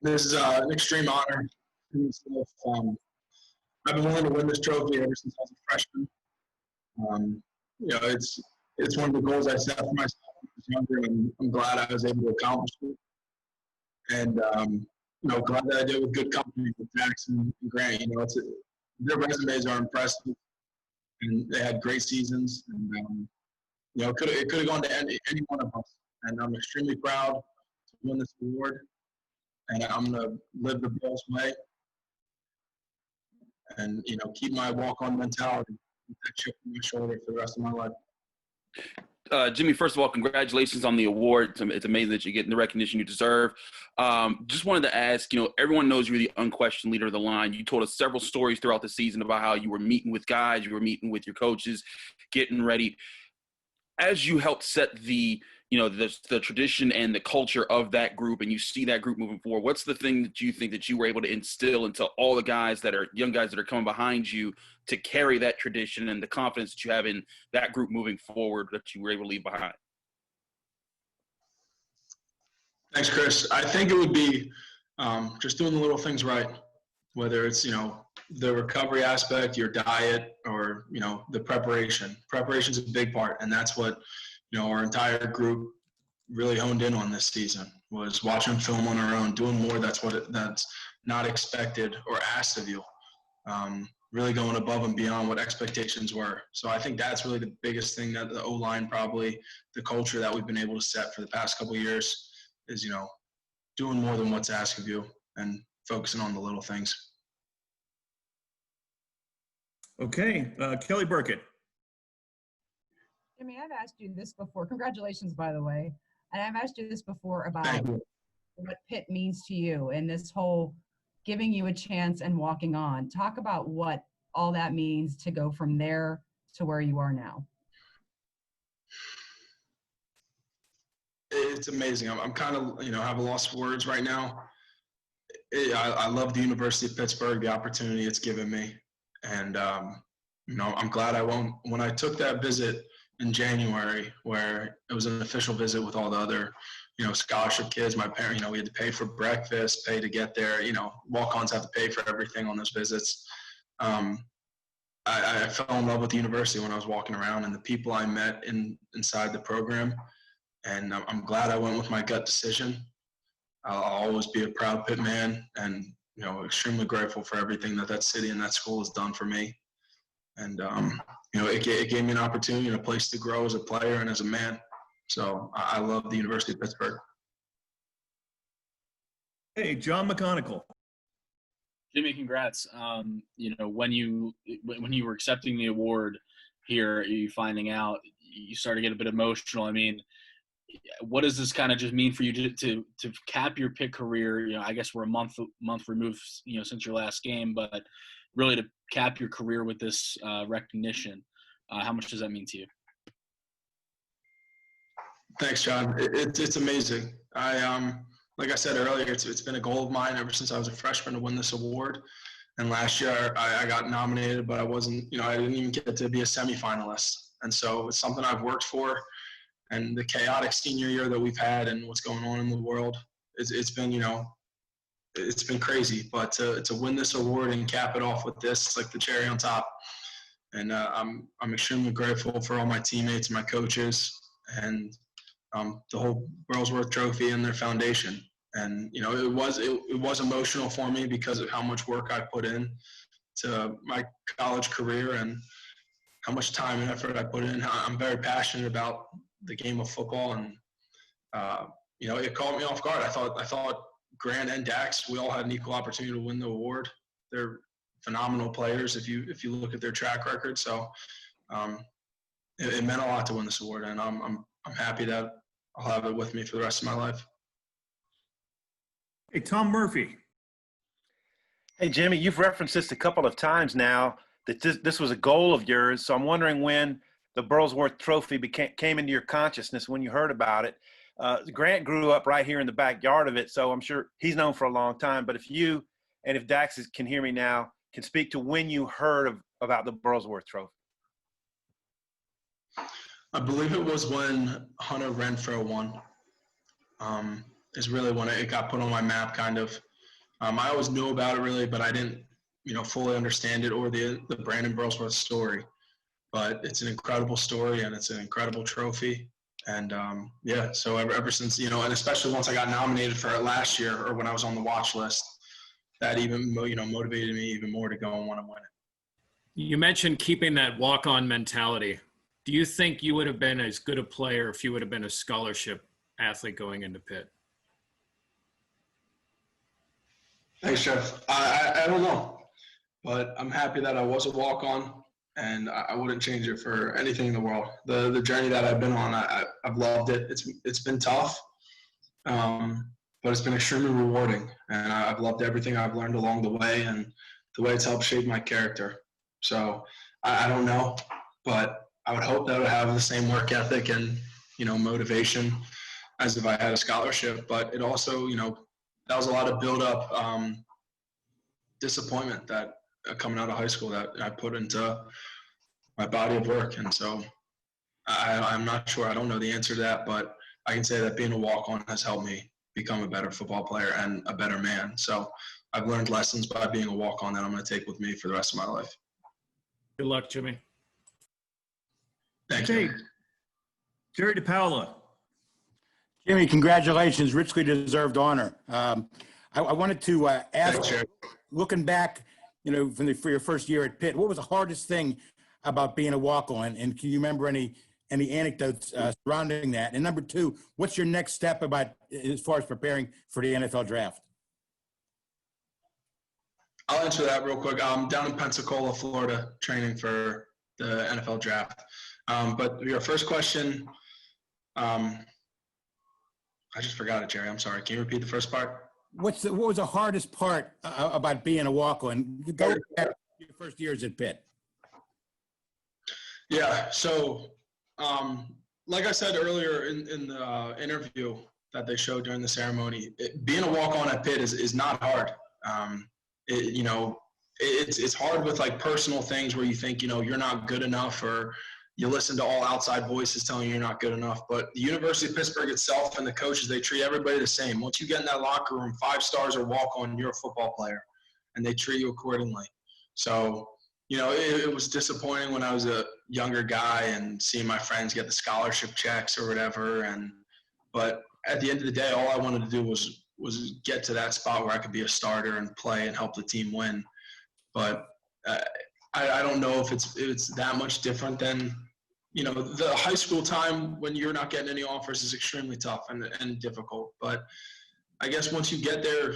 This is an extreme honor. I've been wanting to win this trophy ever since I was a freshman. It's one of the goals I set for myself when I was younger, and I'm glad I was able to accomplish it. And glad that I did it with good company with Jackson and Grant. Their resumes are impressive, and they had great seasons. And it could have gone to any one of us. And I'm extremely proud to win this award. And I'm going to live the Bulls way and, keep my walk-on mentality, with that chip on my shoulder for the rest of my life. Jimmy, first of all, congratulations on the award. It's amazing that you're getting the recognition you deserve. Just wanted to ask, everyone knows you're the unquestioned leader of the line. You told us several stories throughout the season about how you were meeting with guys, you were meeting with your coaches, getting ready. As you helped set the tradition and the culture of that group, and you see that group moving forward, what's the thing that you think that you were able to instill into all the young guys that are coming behind you to carry that tradition and the confidence that you have in that group moving forward that you were able to leave behind? Thanks, Chris. I think it would be just doing the little things right, whether it's, the recovery aspect, your diet, or, the preparation. Preparation is a big part, and that's what, our entire group really honed in on this season, was watching film on our own, doing more that's not expected or asked of you, really going above and beyond what expectations were. So I think that's really the biggest thing, that the O-line, probably the culture that we've been able to set for the past couple of years is, doing more than what's asked of you and focusing on the little things. Okay, Kelly Burkett. Jimmy, I've asked you this before. Congratulations, by the way. And I've asked you this before about what Pitt means to you and this whole giving you a chance and walking on. Talk about what all that means to go from there to where you are now. It's amazing. I'm kind of, have a loss of words right now. I love the University of Pittsburgh, the opportunity it's given me. And, I'm glad I won. When I took that visit in January, where it was an official visit with all the other, scholarship kids, my parents, we had to pay for breakfast, pay to get there, walk-ons have to pay for everything on those visits. I fell in love with the university when I was walking around and the people I met inside the program. And I'm glad I went with my gut decision. I'll always be a proud Pitt man, and, extremely grateful for everything that city and that school has done for me. And, it gave me an opportunity and a place to grow as a player and as a man. So I love the University of Pittsburgh. Hey, John McConicle. Jimmy, congrats. When you were accepting the award here, you finding out, you started to get a bit emotional. I mean, what does this kind of just mean for you to cap your Pitt career? I guess we're a month removed, since your last game, but really to cap your career with this recognition. How much does that mean to you? Thanks, John. It's amazing. Like I said earlier, it's been a goal of mine ever since I was a freshman to win this award. And last year I got nominated, but I wasn't, I didn't even get to be a semifinalist. And so it's something I've worked for. And the chaotic senior year that we've had and what's going on in the world, it's been, it's been crazy. But to win this award and cap it off with this, it's like the cherry on top. And I'm extremely grateful for all my teammates, my coaches, and the whole Burlsworth Trophy and their foundation. And it was emotional for me because of how much work I put in to my college career and how much time and effort I put in. I'm very passionate about the game of football, and it caught me off guard. I thought Grant and Dax, we all had an equal opportunity to win the award. They're phenomenal players if you look at their track record. So it meant a lot to win this award, and I'm happy that I'll have it with me for the rest of my life. Hey, Tom Murphy. Hey, Jimmy, you've referenced this a couple of times now, that this was a goal of yours. So I'm wondering when the Burlsworth Trophy came into your consciousness, when you heard about it. Grant grew up right here in the backyard of it, so I'm sure he's known for a long time. But if you, and if Dax can hear me now, can speak to when you heard about the Burlsworth Trophy. I believe it was when Hunter Renfro won. Is really when it got put on my map, kind of. I always knew about it really, but I didn't, fully understand it or the Brandon Burlsworth story. But it's an incredible story and it's an incredible trophy. And so ever since, and especially once I got nominated for it last year or when I was on the watch list, that even, motivated me even more to go and want to win it. You mentioned keeping that walk-on mentality. Do you think you would have been as good a player if you would have been a scholarship athlete going into Pitt? Thanks, Jeff. I don't know, but I'm happy that I was a walk-on, and I wouldn't change it for anything in the world. The journey that I've been on, I've loved it. It's been tough, but it's been extremely rewarding, and I've loved everything I've learned along the way and the way it's helped shape my character. So I don't know, but I would hope that I would have the same work ethic and, motivation as if I had a scholarship. But it also, that was a lot of build-up disappointment that coming out of high school that I put into my body of work. And so I'm not sure. I don't know the answer to that, but I can say that being a walk-on has helped me become a better football player and a better man. So I've learned lessons by being a walk-on that I'm going to take with me for the rest of my life. Good luck, Jimmy. Thank Okay. you. Jerry DePaola. Jimmy, congratulations, richly deserved honor. I wanted to ask, Thanks, Jerry. looking back, for your first year at Pitt, what was the hardest thing about being a walk-on? And can you remember any anecdotes surrounding that? And number two, what's your next step as far as preparing for the NFL draft? I'll answer that real quick. I'm down in Pensacola, Florida, training for the NFL draft. But your first question, I just forgot it, Jerry. I'm sorry. Can you repeat the first part? What was the hardest part about being a walk-on? Go back to your first years at Pitt. Yeah. So, like I said earlier in the interview that they showed during the ceremony, being a walk-on at Pitt is not hard. It's hard with like personal things where you think, you're not good enough, or you listen to all outside voices telling you you're not good enough. But the University of Pittsburgh itself and the coaches, they treat everybody the same. Once you get in that locker room, 5 stars or walk on, you're a football player, and they treat you accordingly. So, it was disappointing when I was a younger guy and seeing my friends get the scholarship checks or whatever. But at the end of the day, all I wanted to do was get to that spot where I could be a starter and play and help the team win. But I don't know if it's that much different than, the high school time when you're not getting any offers is extremely tough and difficult. But I guess once you get there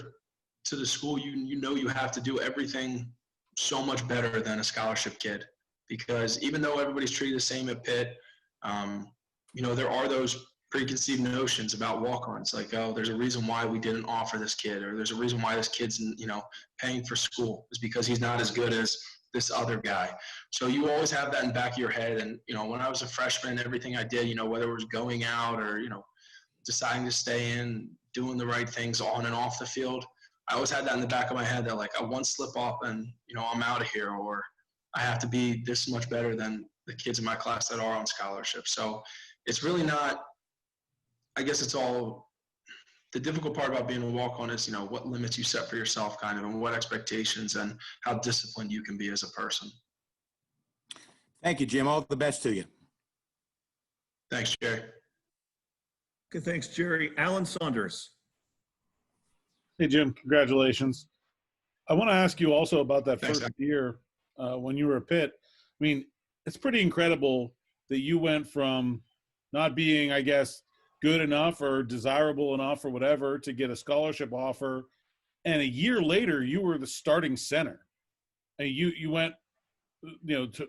to the school, you have to do everything so much better than a scholarship kid, because even though everybody's treated the same at Pitt, there are those preconceived notions about walk-ons, like, oh, there's a reason why we didn't offer this kid, or there's a reason why this kid's, paying for school is because he's not as good as this other guy. So you always have that in the back of your head. And, when I was a freshman, everything I did, whether it was going out or, deciding to stay in, doing the right things on and off the field, I always had that in the back of my head that, like, I one slip up and, I'm out of here, or I have to be this much better than the kids in my class that are on scholarship. So it's really not, I guess it's all, the difficult part about being a walk-on is, what limits you set for yourself kind of, and what expectations and how disciplined you can be as a person. Thank you, Jim. All the best to you. Thanks, Jerry. Okay, thanks, Jerry. Alan Saunders. Hey, Jim, congratulations. I want to ask you also about that Thanks, first year when you were at Pitt. I mean, it's pretty incredible that you went from not being, I guess, good enough or desirable enough or whatever to get a scholarship offer, and a year later you were the starting center. And you went,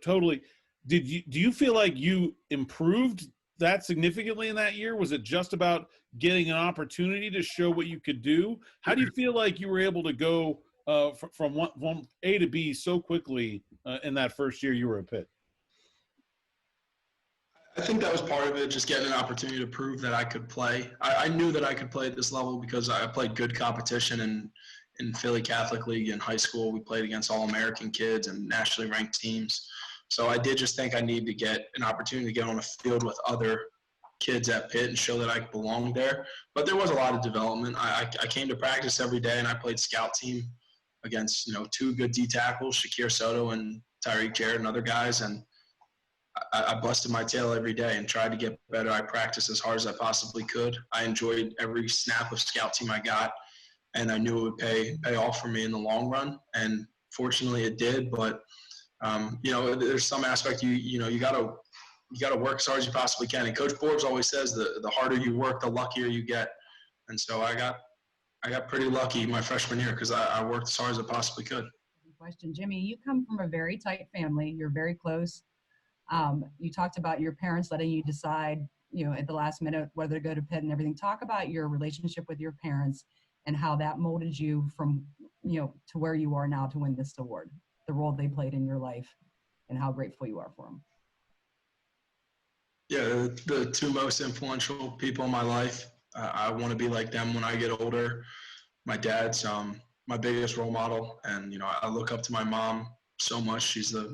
totally. Do you feel like you improved that significantly in that year? Was it just about getting an opportunity to show what you could do? How do you feel like you were able to go from one A to B so quickly in that first year you were at Pitt? I think that was part of it, just getting an opportunity to prove that I could play. I knew that I could play at this level because I played good competition in Philly Catholic League in high school. We played against All-American kids and nationally ranked teams. So I did just think I needed to get an opportunity to get on a field with other kids at Pitt and show that I belonged there. But there was a lot of development. I came to practice every day, and I played scout team against, 2 good D tackles, Shakir Soto and Tyreek Jarrett and other guys. And I busted my tail every day and tried to get better. I practiced as hard as I possibly could. I enjoyed every snap of scout team I got, and I knew it would pay off for me in the long run. And fortunately it did. But, there's some aspect you gotta work as hard as you possibly can. And Coach Forbes always says the harder you work, the luckier you get. And so I got pretty lucky my freshman year because I worked as hard as I possibly could. Question, Jimmy, you come from a very tight family. You're very close. You talked about your parents letting you decide, at the last minute whether to go to Pitt and everything. Talk about your relationship with your parents and how that molded you from, to where you are now to win this award, the role they played in your life, and how grateful you are for them. Yeah, the 2 most influential people in my life. I want to be like them when I get older. My dad's my biggest role model, and I look up to my mom so much. She's the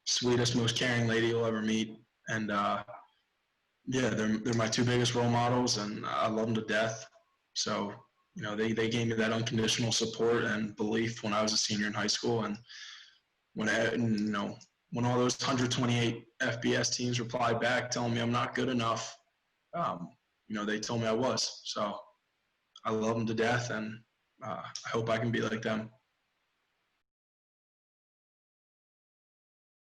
sweetest, most caring lady you'll ever meet, and they're my 2 biggest role models, and I love them to death. So they gave me that unconditional support and belief when I was a senior in high school, and when all those 128 FBS teams replied back telling me I'm not good enough, they told me I was. So I love them to death, and I hope I can be like them.